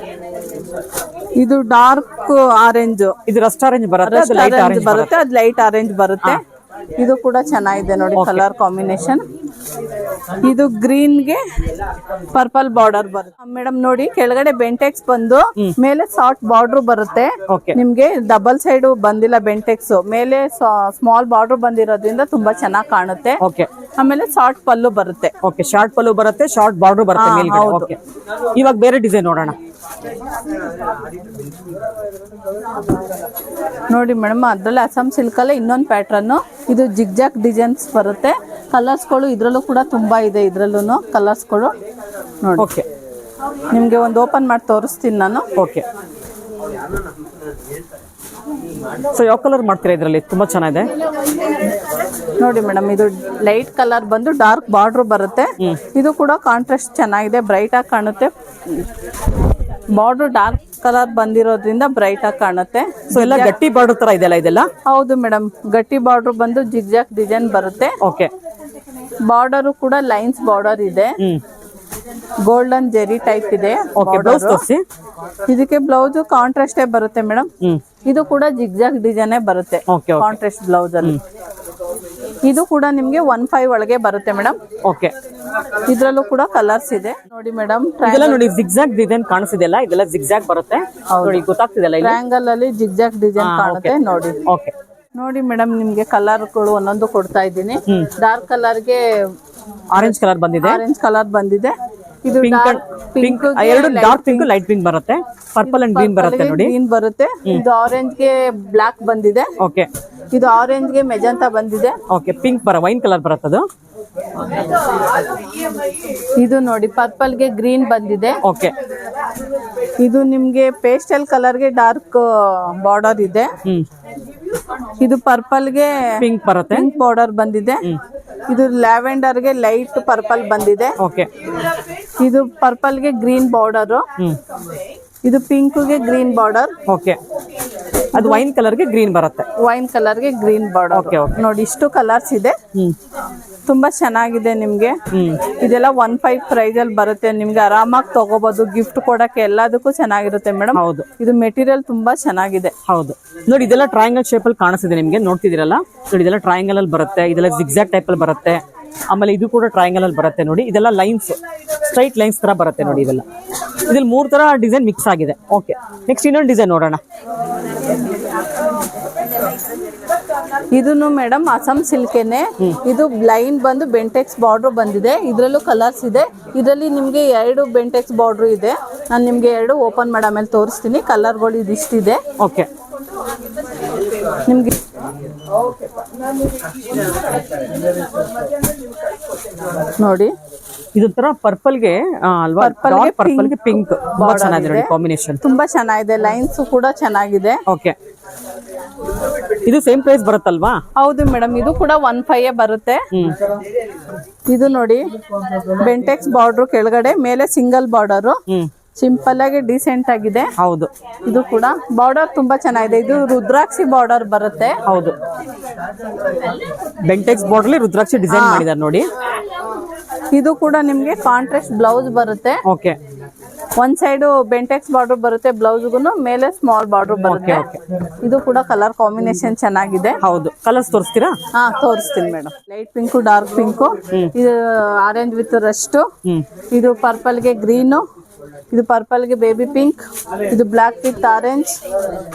ಇದು ಡಾರ್ಕ್ ಆರೆಂಜ್, ಇದು ರಸ್ಟ್ ಆರೆಂಜ್ ಬರುತ್ತೆ, ಅದು ಲೈಟ್ ಆರೆಂಜ್ ಬರುತ್ತೆ, ಅದು ಲೈಟ್ ಆರೆಂಜ್ ಬರುತ್ತೆ. ಇದು ಕೂಡ ಚೆನ್ನಾಗಿದೆ ನೋಡಿ ಕಲರ್ ಕಾಂಬಿನೇಷನ್. ಇದು ಗ್ರೀನ್ಗೆ ಪರ್ಪಲ್ ಬಾರ್ಡರ್ ಬರುತ್ತೆ ಮೇಡಮ್. ನೋಡಿ, ಕೆಳಗಡೆ ಬೆಂಟೆಕ್ಸ್ ಬಂದು ಮೇಲೆ ಸಾಫ್ಟ್ ಬಾರ್ಡರ್ ಬರುತ್ತೆ. ನಿಮ್ಗೆ ಡಬಲ್ ಸೈಡ್ ಬಂದಿಲ್ಲ ಬೆಂಟೆಕ್ಸ್, ಮೇಲೆ ಸ್ಮಾಲ್ ಬಾರ್ಡರ್ ಬಂದಿರೋದ್ರಿಂದ ತುಂಬಾ ಚೆನ್ನಾಗಿ ಕಾಣುತ್ತೆ. ಆಮೇಲೆ ಶಾರ್ಟ್ ಪಲ್ಲು ಬರುತ್ತೆ. ಓಕೆ, ಶಾರ್ಟ್ ಪಲ್ಲು ಬರುತ್ತೆ, ಶಾರ್ಟ್ ಬಾರ್ಡರ್ ಬರುತ್ತೆ ಮೇಲ್ಗಡೆ. ಓಕೆ, ಇವಾಗ ಬೇರೆ ಡಿಸೈನ್ ನೋಡೋಣ. ನೋಡಿ ಮೇಡಮ್, ಅದ್ರಲ್ಲಿ ಅಸ್ಸಾಂ ಸಿಲ್ಕ್ ಅಲ್ಲೇ ಇನ್ನೊಂದು ಪ್ಯಾಟ್ರನ್. ಇದು ಜಿಗ್ಜಾಕ್ ಡಿಸೈನ್ಸ್ ಬರುತ್ತೆ. ಕಲರ್ಸ್ಗಳು ಇದ್ರಲ್ಲೂ ಕೂಡ ತುಂಬಾ ಇದೆ. ಇದ್ರಲ್ಲೂ ಕಲರ್ಸ್ಗಳು ನೋಡಿ. ಓಕೆ, ನಿಮ್ಗೆ ಒಂದು ಓಪನ್ ಮಾಡಿ ತೋರಿಸ್ತೀನಿ ನಾನು. ಓಕೆ, ಸೊ ಯಾವ ಕಲರ್ ಮಾಡ್ತೀರಾ ಇದರಲ್ಲಿ? ತುಂಬಾ ಚೆನ್ನಾಗಿದೆ ನೋಡಿ ಮೇಡಮ್. ಇದು ಲೈಟ್ ಕಲರ್ ಬಂದು ಡಾರ್ಕ್ ಬಾರ್ಡರ್ ಬರುತ್ತೆ. ಇದು ಕೂಡ ಕಾಂಟ್ರಾಸ್ಟ್ ಚೆನ್ನಾಗಿದೆ, ಬ್ರೈಟ್ ಆಗಿ ಕಾಣುತ್ತೆ. ಬಾರ್ಡರ್ ಡಾರ್ಕ್ ಕಲರ್ ಬಂದಿರೋದ್ರಿಂದ ಬ್ರೈಟ್ ಆಗಿ ಕಾಣುತ್ತೆ. ಸೊ ಎಲ್ಲ ಗಟ್ಟಿ ಬಾರ್ಡರ್ ತರ ಇದೆಲ್ಲ ಇದೆಲ್ಲ? ಹೌದು ಮೇಡಮ್, ಗಟ್ಟಿ ಬಾರ್ಡರ್ ಬಂದು ಜಿಗ್ಜಾಕ್ ಡಿಸೈನ್ ಬರುತ್ತೆ. ಓಕೆ, ಬಾರ್ಡರ್ ಕೂಡ ಲೈನ್ಸ್ ಬಾರ್ಡರ್ ಇದೆ. ಗೋಲ್ಡನ್ ಜೆರಿ ಟೈಪ್ ಇದೆ. ಇದಕ್ಕೆ ಬ್ಲೌಸ್ ಕಾಂಟ್ರಾಸ್ಟ್ ಬರುತ್ತೆ ಮೇಡಮ್. ಇದು ಕೂಡ ಜಿಗ್ಜಾಕ್ ಡಿಸೈನ್ ಬರುತ್ತೆ ಕಾಂಟ್ರಾಸ್ಟ್ ಬ್ಲೌಸ್ ಅಲ್ಲಿ. ಇದು ಕೂಡ ನಿಮ್ಗೆ 1500 ಒಳಗೆ ಬರುತ್ತೆ ಮೇಡಮ್. ಓಕೆ, ಇದ್ರಲ್ಲೂ ಕೂಡ ಕಲರ್ಸ್ ಇದೆ ನೋಡಿ ಮೇಡಮ್. ಇದೆಲ್ಲ ನೋಡಿ ಜಿಗ್ಜಾಗ್ ಡಿಸೈನ್ ಕಾಣಿಸ್ತಿದೆಲ್ಲ, ಇದೆಲ್ಲ ಜಿಗ್ಜಾಗ್ ಬರುತ್ತೆ ನೋಡಿ, ಗೊತ್ತಾಗ್ತಿದೆಲ್ಲ. ಟ್ರಯಾಂಗಲ್ ಅಲ್ಲಿ ಜಿಗ್ಜಾಗ್ ಡಿಸೈನ್ ಕಾಣುತ್ತೆ ನೋಡಿ. ಓಕೆ, ನೋಡಿ ಮೇಡಮ್, ನಿಮ್ಗೆ ಕಲರ್ಗಳು ಒಂದೊಂದು ಕೊಡ್ತಾ ಇದ್ದೀನಿ. ಡಾರ್ಕ್ ಕಲರ್ಗೆ ಆರೆಂಜ್ ಕಲರ್ ಬಂದಿದೆ, ಆರೆಂಜ್ ಕಲರ್ ಬಂದಿದೆ. ಇದು ಪಿಂಕ್, ಎರಡು ಡಾರ್ಕ್ ಪಿಂಕ್, ಲೈಟ್ ಪಿಂಕ್ ಬರುತ್ತೆ. ಪರ್ಪಲ್ ಅಂಡ್ ಗ್ರೀನ್ ಬರುತ್ತೆ ನೋಡಿ. ಗ್ರೀನ್ ಬರುತ್ತೆ. ಇದು ಆರೆಂಜ್ ಗೆ ಬ್ಲಾಕ್ ಬಂದಿದೆ. ಓಕೆ, ಇದು ಆರೆಂಜ್ ಗೆ ಮೆಜಂತಾ ಬಂದಿದೆ. ಓಕೆ, ಪಿಂಕ್ ವೈನ್ ಕಲರ್ ಬರುತ್ತೆ ಅದು. ಇದು ನೋಡಿ ಪರ್ಪಲ್ ಗೆ ಗ್ರೀನ್ ಬಂದಿದೆ. ಓಕೆ, ಇದು ನಿಮ್ಗೆ ಪೇಸ್ಟಲ್ ಕಲರ್ ಗೆ ಡಾರ್ಕ್ ಬಾರ್ಡರ್ ಇದೆ. ಇದು ಪರ್ಪಲ್ ಗೆ ಪಿಂಕ್ ಬರುತ್ತೆ, ಪಿಂಕ್ ಬಾರ್ಡರ್ ಬಂದಿದೆ. ಇದು ಲ್ಯಾವೆಂಡರ್ ಗೆ ಲೈಟ್ ಪರ್ಪಲ್ ಬಂದಿದೆ. ಓಕೆ, ಇದು ಪರ್ಪಲ್ ಗೆ ಗ್ರೀನ್ ಬಾರ್ಡರ್. ಇದು ಪಿಂಕ್ ಗೆ ಗ್ರೀನ್ ಬಾರ್ಡರ್. ಓಕೆ, ಅದು ವೈನ್ ಕಲರ್ ಗೆ ಗ್ರೀನ್ ಬರುತ್ತೆ. ವೈನ್ ಕಲರ್ ಗೆ ಗ್ರೀನ್ ಬಾರ್ಡರ್. ನೋಡಿ, ಇಷ್ಟು ಕಲರ್ಸ್ ಇದೆ. ತುಂಬಾ ಚೆನ್ನಾಗಿದೆ ನಿಮ್ಗೆ. ಇದೆಲ್ಲ 1500 ಪ್ರೈಸ್ ಅಲ್ಲಿ ಬರುತ್ತೆ. ನಿಮ್ಗೆ ಆರಾಮಾಗಿ ತಗೋಬಹುದು, ಗಿಫ್ಟ್ ಕೊಡಕ್ಕೆ ಎಲ್ಲದಕ್ಕೂ ಚೆನ್ನಾಗಿರುತ್ತೆ ಮೇಡಮ್. ಹೌದು, ಇದು ಮೆಟೀರಿಯಲ್ ತುಂಬಾ ಚೆನ್ನಾಗಿದೆ. ಹೌದು ನೋಡಿ, ಇದೆಲ್ಲ ಟ್ರಯಾಂಗಲ್ ಶೇಪ್ ಅಲ್ಲಿ ಕಾಣಿಸ್ತಿದೆ ನಿಮ್ಗೆ, ನೋಡ್ತಿದ್ದೀರಲ್ಲ ನೋಡಿ. ಇದೆಲ್ಲ ಟ್ರಯಾಂಗಲ್ ಅಲ್ಲಿ ಬರುತ್ತೆ, ಇದೆಲ್ಲ ಜಿಗ್ಜಾಗ್ ಟೈಪ್ ಅಲ್ಲಿ ಬರುತ್ತೆ. ಆಮೇಲೆ ಇದು ಕೂಡ ಟ್ರಯಾಂಗಲ್ ಅಲ್ಲಿ ಬರುತ್ತೆ ನೋಡಿ. ಇದೆಲ್ಲ ಲೈನ್ಸ್, ಸ್ಟ್ರೈಟ್ ಲೈನ್ಸ್ ತರ ಬರುತ್ತೆ ನೋಡಿ. ಇದೆಲ್ಲ ಇದ್ರಲ್ಲಿ 3 ತರ ಡಿಸೈನ್ ಮಿಕ್ಸ್ ಆಗಿದೆ. ಓಕೆ, ನೆಕ್ಸ್ಟ್ ಇನ್ನೊಂದು ಡಿಸೈನ್ ನೋಡೋಣ. ಇದನ್ನು ಮೇಡಮ್ ಅಸ್ಸಾಂ ಸಿಲ್ಕೆನೆ. ಇದು ಲೈನ್ ಬಂದು ಬೆಂಟೆಕ್ಸ್ ಬಾರ್ಡರ್ ಬಂದಿದೆ. ಇದ್ರಲ್ಲೂ ಕಲರ್ಸ್ ಇದೆ. ಇದರಲ್ಲಿ ನಿಮ್ಗೆ 2 ಬೆಂಟೆಕ್ಸ್ ಬಾರ್ಡರ್ ಇದೆ. ನಾನು ನಿಮ್ಗೆ 2 ಓಪನ್ ಮಾಡಿ ಆಮೇಲೆ ತೋರಿಸ್ತೀನಿ. ಕಲರ್ಗಳು ಇದಿಷ್ಟಿದೆ. ಓಕೆ, ನಿಮ್ಗೆ ನೋಡಿ ಇದೊಂಥರ ಪರ್ಪಲ್ಗೆ ಅಲ್ವಾ, ಪರ್ಪಲ್ಗೆ ಪಿಂಕ್ ತುಂಬಾ ಚೆನ್ನಾಗಿದೆ ನೋಡಿ ಕಾಂಬಿನೇಷನ್. ತುಂಬಾ ಚೆನ್ನಾಗಿದೆ, ಲೈನ್ಸ್ ಕೂಡ ಚೆನ್ನಾಗಿದೆ. ಓಕೆ, ಇದು ಸೇಮ್ ಪ್ರೈಸ್ ಬರುತ್ತಲ್ವಾ? ಹೌದು ಮೇಡಮ್, ಇದು ಕೂಡ 1.5 ಬರುತ್ತೆ. ಇದು ನೋಡಿ ಬೆಂಟೆಕ್ಸ್ ಬಾರ್ಡರ್, ಕೆಳಗಡೆ ಮೇಲೆ ಸಿಂಗಲ್ ಬಾರ್ಡರ್, ಸಿಂಪಲ್ ಆಗಿ ಡಿಸೆಂಟ್ ಆಗಿದೆ. ಹೌದು, ಇದು ಕೂಡ ಬಾರ್ಡರ್ ತುಂಬಾ ಚೆನ್ನಾಗಿದೆ. ಇದು ರುದ್ರಾಕ್ಷಿ ಬಾರ್ಡರ್ ಬರುತ್ತೆ. ಹೌದು, ಬೆಂಟೆಕ್ಸ್ ಬಾರ್ಡರ್ ರುದ್ರಾಕ್ಷಿ ಡಿಸೈನ್ ಮಾಡಿದ್ದಾರೆ ನೋಡಿ. ಇದು ಕೂಡ ನಿಮ್ಗೆ ಕಾಂಟ್ರಾಸ್ಟ್ ಬ್ಲೌಸ್ ಬರುತ್ತೆ. ಓಕೆ, ಒಂದ್ ಸೈಡ್ ಬೆಂಟೆಕ್ಸ್ ಬಾರ್ಡರ್ ಬರುತ್ತೆ, ಬ್ಲೌಸ್ಗೂ ಮೇಲೆ ಸ್ಮಾಲ್ ಬಾರ್ಡರ್ ಬರುತ್ತೆ. ಇದು ಕೂಡ ಕಲರ್ ಕಾಂಬಿನೇಷನ್ ಚೆನ್ನಾಗಿದೆ. ಹೌದು, ಕಲರ್ಸ್ ತೋರಿಸ್ತೀರಾ? ಹಾ, ತೋರಿಸ್ತೀನಿ madam. Light pink, dark pink, ಇದು ಆರೆಂಜ್ ವಿತ್ ರಸ್ಟ್, ಇದು ಪರ್ಪಲ್ ಗೆ ಗ್ರೀನ್, ಇದು ಪರ್ಪಲ್ ಗೆ ಬೇಬಿ ಪಿಂಕ್, ಇದು ಬ್ಲಾಕ್ ವಿತ್ ಆರೆಂಜ್,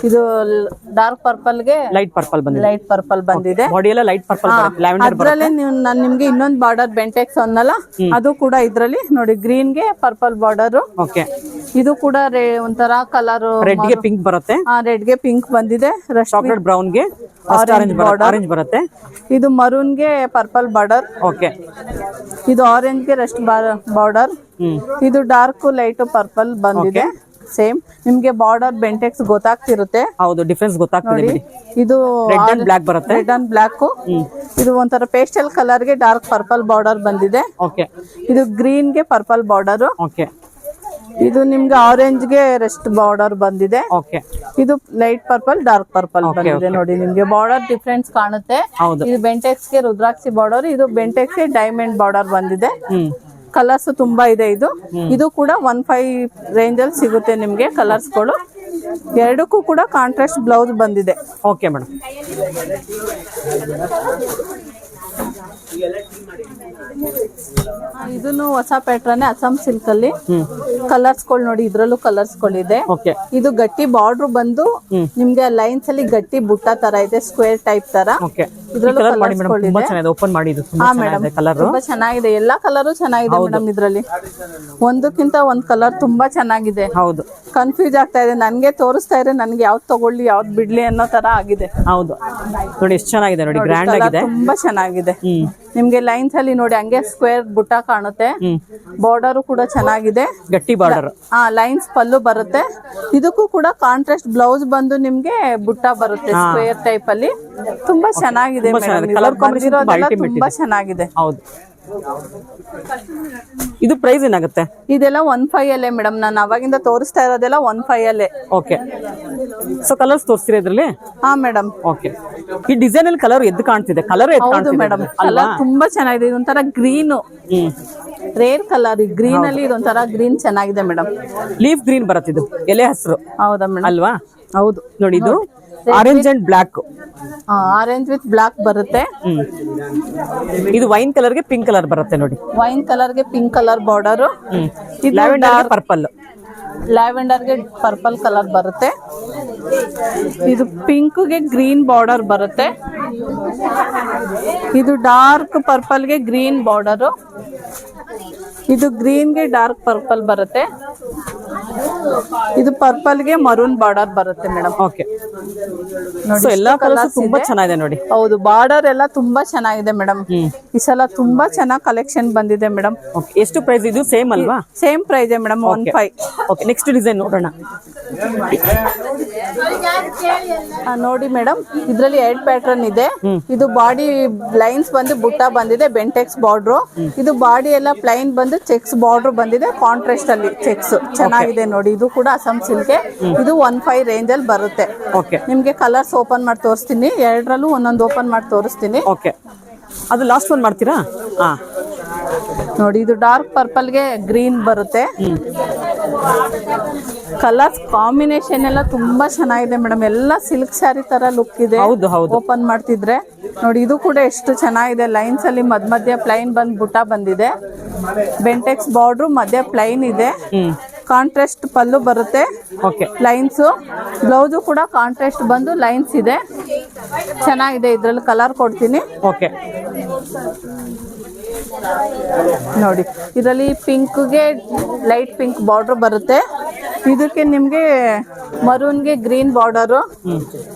ಇದು ಡಾರ್ಕ್ ಪರ್ಪಲ್ ಗೆ ಲೈಟ್ ಪರ್ಪಲ್ ಬಂದಿದೆ. ಬಾಡಿ ಎಲ್ಲ ಲೈಟ್ ಪರ್ಪಲ್, ಲ್ಯಾವೆಂಡರ್. ಅದ್ರಲ್ಲಿ ನಾನು ನಿಮ್ಗೆ ಇನ್ನೊಂದು ಬಾರ್ಡರ್ ಬೆಂಟೆಕ್ಸ್ ಅನ್ನಲ್ಲ, ಅದು ಕೂಡ ಇದ್ರಲ್ಲಿ ನೋಡಿ, ಗ್ರೀನ್ ಗೆ ಪರ್ಪಲ್ ಬಾರ್ಡರ್. ಓಕೆ, ಇದು ಕೂಡ ಒಂಥರ ಕಲರ್, ರೆಡ್ ಗೆ ಪಿಂಕ್ ಬರುತ್ತೆ. ರೆಡ್ ಗೆ ಪಿಂಕ್ ಬಂದಿದೆ. ಚಾಕ್ಲೇಟ್ ಬ್ರೌನ್ ಗೆ ಆರೆಂಜ್ ಬರುತ್ತೆ. ಇದು ಮರೂನ್ ಗೆ ಪರ್ಪಲ್ ಬಾರ್ಡರ್. ಓಕೆ, ಇದು ಆರೆಂಜ್ ಗೆ ರಸ್ಟ್ ಬಾರ್ಡರ್. ಇದು ಡಾರ್ಕ್ ಲೈಟ್ ಪರ್ಪಲ್ ಬಂದಿದೆ. ಸೇಮ್ ನಿಮ್ಗೆ ಬಾರ್ಡರ್ ಬೆಂಟೆಕ್ಸ್ ಗೊತ್ತಾಗ್ತಿರುತ್ತೆ. ಹೌದು, ಡಿಫರೆನ್ಸ್ ಗೊತ್ತಾಗ್ತಿದೆ. ಇದು ರೆಡ್ ಅಂಡ್ ಬ್ಲಾಕ್ ಬರುತ್ತೆ. Red and black. ಇದು ಒಂಥರ ಪೇಸ್ಟಲ್ ಕಲರ್ ಗೆ ಡಾರ್ಕ್ ಪರ್ಪಲ್ ಬಾರ್ಡರ್ ಬಂದಿದೆ. ಓಕೆ, ಇದು ಗ್ರೀನ್ ಗೆ ಪರ್ಪಲ್ ಬಾರ್ಡರ್. ಓಕೆ, ಇದು ನಿಮ್ಗೆ ಆರೆಂಜ್ ಗೆ ರೆಸ್ಟ್ ಬಾರ್ಡರ್ ಬಂದಿದೆ. ಓಕೆ, ಇದು ಲೈಟ್ ಪರ್ಪಲ್, ಡಾರ್ಕ್ ಪರ್ಪಲ್ ಬಂದಿದೆ ನೋಡಿ. ನಿಮ್ಗೆ ಬಾರ್ಡರ್ ಡಿಫರೆನ್ಸ್ ಕಾಣುತ್ತೆ. ಇದು ಬೆಂಟೆಕ್ಸ್ ಗೆ ರುದ್ರಾಕ್ಷಿ ಬಾರ್ಡರ್, ಇದು ಬೆಂಟೆಕ್ಸ್ ಗೆ ಡೈಮಂಡ್ ಬಾರ್ಡರ್ ಬಂದಿದೆ. ಕಲರ್ಸ್ ತುಂಬಾ ಇದೆ. ಇದು ಕೂಡ 1.5 ರೇಂಜ್ ಅಲ್ಲಿ ಸಿಗುತ್ತೆ ನಿಮ್ಗೆ ಕಲರ್ಸ್ ಗಳು. ಎರಡಕ್ಕೂ ಕೂಡ ಕಾಂಟ್ರಾಸ್ಟ್ ಬ್ಲೌಸ್ ಬಂದಿದೆ. Okay madam. ಇದನ್ನು ಹೊಸ ಪ್ಯಾಟ್ರನ್ ಅಸ್ಸಾಂ ಸಿಲ್ಕ್ ಅಲ್ಲಿ ಕಲರ್ಸ್ ಗಳು ನೋಡಿ. ಇದ್ರಲ್ಲೂ ಕಲರ್ಸ್ ಗಳಿದೆ. ಇದು ಗಟ್ಟಿ ಬಾರ್ಡರ್ ಬಂದು ನಿಮ್ಗೆ ಲೈನ್ಸ್ ಅಲ್ಲಿ ಗಟ್ಟಿ ಬುಟ್ಟ ತರ ಇದೆ, ಸ್ಕ್ವೇರ್ ಟೈಪ್ ತರ. ತುಂಬಾ ಚೆನ್ನಾಗಿದೆ. ಎಲ್ಲಾ ಕಲರು ಚೆನ್ನಾಗಿದೆ ಮೇಡಮ್. ಇದ್ರಲ್ಲಿ ಒಂದಕ್ಕಿಂತ ಒಂದ್ ಕಲರ್ ತುಂಬಾ ಚೆನ್ನಾಗಿದೆ. ಹೌದು, ಕನ್ಫ್ಯೂಸ್ ಆಗ್ತಾ ಇದೆ ನನ್ಗೆ. ತೋರಿಸ್ತಾ ಇದ್ರೆ ನನ್ಗೆ ಯಾವ್ದು ತಗೊಳ್ಳಿ ಯಾವ್ದು ಬಿಡ್ಲಿ ಅನ್ನೋ ತರ ಆಗಿದೆ. ಹೌದು ನೋಡಿ, ಎಷ್ಟು ಚೆನ್ನಾಗಿದೆ ನೋಡಿ, ಗ್ರ್ಯಾಂಡ್ ಆಗಿದೆ, ತುಂಬಾ ಚೆನ್ನಾಗಿದೆ. ನಿಮ್ಗೆ ಲೈನ್ಸ್ ಅಲ್ಲಿ ನೋಡಿ ಹಂಗೆ ಸ್ಕ್ವೇರ್ ಬುಟ್ಟ ಕಾಣುತ್ತೆ. ಬಾರ್ಡರ್ ಕೂಡ ಚೆನ್ನಾಗಿದೆ, ಗಟ್ಟಿ ಬಾರ್ಡರ್. ಲೈನ್ಸ್ ಪಲ್ಲು ಬರುತ್ತೆ. ಇದಕ್ಕೂ ಕೂಡ ಕಾಂಟ್ರಾಸ್ಟ್ ಬ್ಲೌಸ್ ಬಂದು ನಿಮ್ಗೆ ಬುಟ್ಟ ಬರುತ್ತೆ ಸ್ಕ್ವೇರ್ ಟೈಪ್ ಅಲ್ಲಿ. ತುಂಬಾ ಚೆನ್ನಾಗಿದೆ ಕಲರ್ ಕಾಂಬಿನೇಷನ್ ತುಂಬಾ ಚೆನ್ನಾಗಿದೆ. ಹೌದು. ಇದು ಪ್ರೈಸ್ ಏನಾಗುತ್ತೆ? ಇದೆಲ್ಲ 1.5 ಅಲ್ಲೇ ಮೇಡಮ್. ನಾನು ಅವಾಗಿಂದ ತೋರಿಸ್ತಾ ಇರೋದೆಲ್ಲ 1.5 ಅಲ್ಲೇ. ಓಕೆ, ಸೊ ಕಲರ್ಸ್ ತೋರಿಸ್ತೀರಾ ಇದ್ರಲ್ಲಿ? ಹಾ ಮೇಡಮ್. ಓಕೆ, ಈ ಡಿಸೈನ್ ಅಲ್ಲಿ ಕಲರ್ ಎದ್ದು ಕಾಣ್ತಿದೆ. ಕಲರ್ ಹೌದು ಮೇಡಮ್, ಕಲರ್ ತುಂಬಾ ಚೆನ್ನಾಗಿದೆ. ಇದೊಂಥರ ಗ್ರೀನ್, ರೇರ್ ಕಲರ್. ಗ್ರೀನ್ ಅಲ್ಲಿ ಇದೊಂಥರ ಗ್ರೀನ್ ಚೆನ್ನಾಗಿದೆ ಮೇಡಮ್. ಲೀಫ್ ಗ್ರೀನ್ ಬರುತ್ತೆ, ಇದು ಎಲೆ ಹಸಿರು. ಹೌದಾ ಮೇಡಮ್? ಅಲ್ವಾ? ಹೌದು ನೋಡಿ, ಇದು orange and black. Orange with black ಬರುತ್ತೆ. ಇದು ವೈನ್ ಕಲರ್ ಗೆ ಪಿಂಕ್ ಕಲರ್ ಬರುತ್ತೆ ನೋಡಿ. ವೈನ್ ಕಲರ್ ಗೆ pink colour border. Lavender purple. Lavender ಗೆ ಪರ್ಪಲ್ ಕಲರ್ ಬರುತ್ತೆ. ಇದು ಪಿಂಕ್ ಗೆ ಗ್ರೀನ್ ಬಾರ್ಡರ್ ಬರುತ್ತೆ. ಇದು ಡಾರ್ಕ್ ಪರ್ಪಲ್ ಗೆ ಗ್ರೀನ್ ಬಾರ್ಡರ್. ಇದು ಗ್ರೀನ್ ಗೆ ಡಾರ್ಕ್ ಪರ್ಪಲ್ ಬರುತ್ತೆ. ಇದು ಪರ್ಪಲ್ ಗೆ ಮರೂನ್ ಬಾರ್ಡರ್ ಬರುತ್ತೆ ಮೇಡಮ್. ಓಕೆ, ಸೊ ಎಲ್ಲಾ ಕಲರ್ಸ್ ತುಂಬಾ ಚೆನ್ನಾಗಿದೆ ನೋಡಿ. ಹೌದು, ಬಾರ್ಡರ್ ಎಲ್ಲ ತುಂಬಾ ಚೆನ್ನಾಗಿದೆ ಮೇಡಮ್. ಈ ಸಲ ತುಂಬಾ ಚೆನ್ನಾಗಿ ಕಲೆಕ್ಷನ್ ಬಂದಿದೆ ಮೇಡಮ್. ಎಷ್ಟು ಪ್ರೈಸ್ ಇದು? ಸೇಮ್ ಅಲ್ವಾ? Same price madam, 1.5. Okay, next design ನೋಡೋಣ. ನೋಡಿ ಮೇಡಮ್, ಇದ್ರಲ್ಲಿ 2 ಪ್ಯಾಟರ್ನ್ ಇದೆ. ಇದು ಬಾಡಿ ಲೈನ್ಸ್ ಬಂದು ಬುಟ್ಟ ಬಂದಿದೆ, ಬೆಂಟೆಕ್ಸ್ ಬಾರ್ಡರ್. ಇದು ಬಾಡಿ ಎಲ್ಲ ಪ್ಲೈನ್ ಬಂದು ಚೆಕ್ಸ್ ಬಾರ್ಡರ್ ಬಂದಿದೆ, ಕಾಂಟ್ರಾಸ್ಟ್ ಅಲ್ಲಿ ಚೆಕ್ಸ್ ಚೆನ್ನಾಗಿದೆ ನೋಡಿ. ಇದು ಕೂಡ ಅಸ್ಸಾಂ ಸಿಲ್ಕ್. ಇದು 1.5 ರೇಂಜ್ ಅಲ್ಲಿ ಬರುತ್ತೆ. ನಿಮ್ಗೆ ಕಲರ್ಸ್ ಓಪನ್ ಮಾಡಿ ತೋರಿಸ್ತೀನಿ. ಎರಡರಲ್ಲೂ ಒಂದೊಂದು ಓಪನ್ ಮಾಡಿ ತೋರಿಸ್ತೀನಿ. ಓಕೆ, ಅದು ಲಾಸ್ಟ್ ಒನ್ ಮಾಡ್ತೀರಾ? ನೋಡಿ, ಇದು ಡಾರ್ಕ್ ಪರ್ಪಲ್ ಗೆ ಗ್ರೀನ್ ಬರುತ್ತೆ. ಕಲರ್ಸ್ ಕಾಂಬಿನೇಷನ್ ಎಲ್ಲ ತುಂಬಾ ಚೆನ್ನಾಗಿದೆ ಮೇಡಮ್. ಎಲ್ಲ ಸಿಲ್ಕ್ ಸ್ಯಾರಿ ತರ ಲುಕ್ ಇದೆ. ಓಪನ್ ಮಾಡ್ತಿದ್ರೆ ನೋಡಿ, ಇದು ಕೂಡ ಎಷ್ಟು ಚೆನ್ನಾಗಿದೆ. ಲೈನ್ಸ್ ಅಲ್ಲಿ ಮಧ್ಯ ಪ್ಲೈನ್ ಬಂದ್ ಬುಟ್ಟ ಬಂದಿದೆ. ಬೆಂಟೆಕ್ಸ್ ಬಾರ್ಡರ್ ಮಧ್ಯ ಪ್ಲೈನ್ ಇದೆ. ಕಾಂಟ್ರಾಸ್ಟ್ ಪಲ್ಲು ಬರುತ್ತೆ, ಲೈನ್ಸ್. ಬ್ಲೌಸು ಕೂಡ ಕಾಂಟ್ರಾಸ್ಟ್ ಬಂದು ಲೈನ್ಸ್ ಇದೆ, ಚೆನ್ನಾಗಿದೆ. ಇದ್ರಲ್ಲಿ ಕಲರ್ ಕೊಡ್ತೀನಿ. ಓಕೆ, ನೋಡಿ, ಇದರಲ್ಲಿ ಪಿಂಕ್ಗೆ ಲೈಟ್ ಪಿಂಕ್ ಬಾರ್ಡರ್ ಬರುತ್ತೆ. ಇದಕ್ಕೆ ನಿಮ್ಗೆ ಮರೂನ್ಗೆ ಗ್ರೀನ್ ಬಾರ್ಡರ್.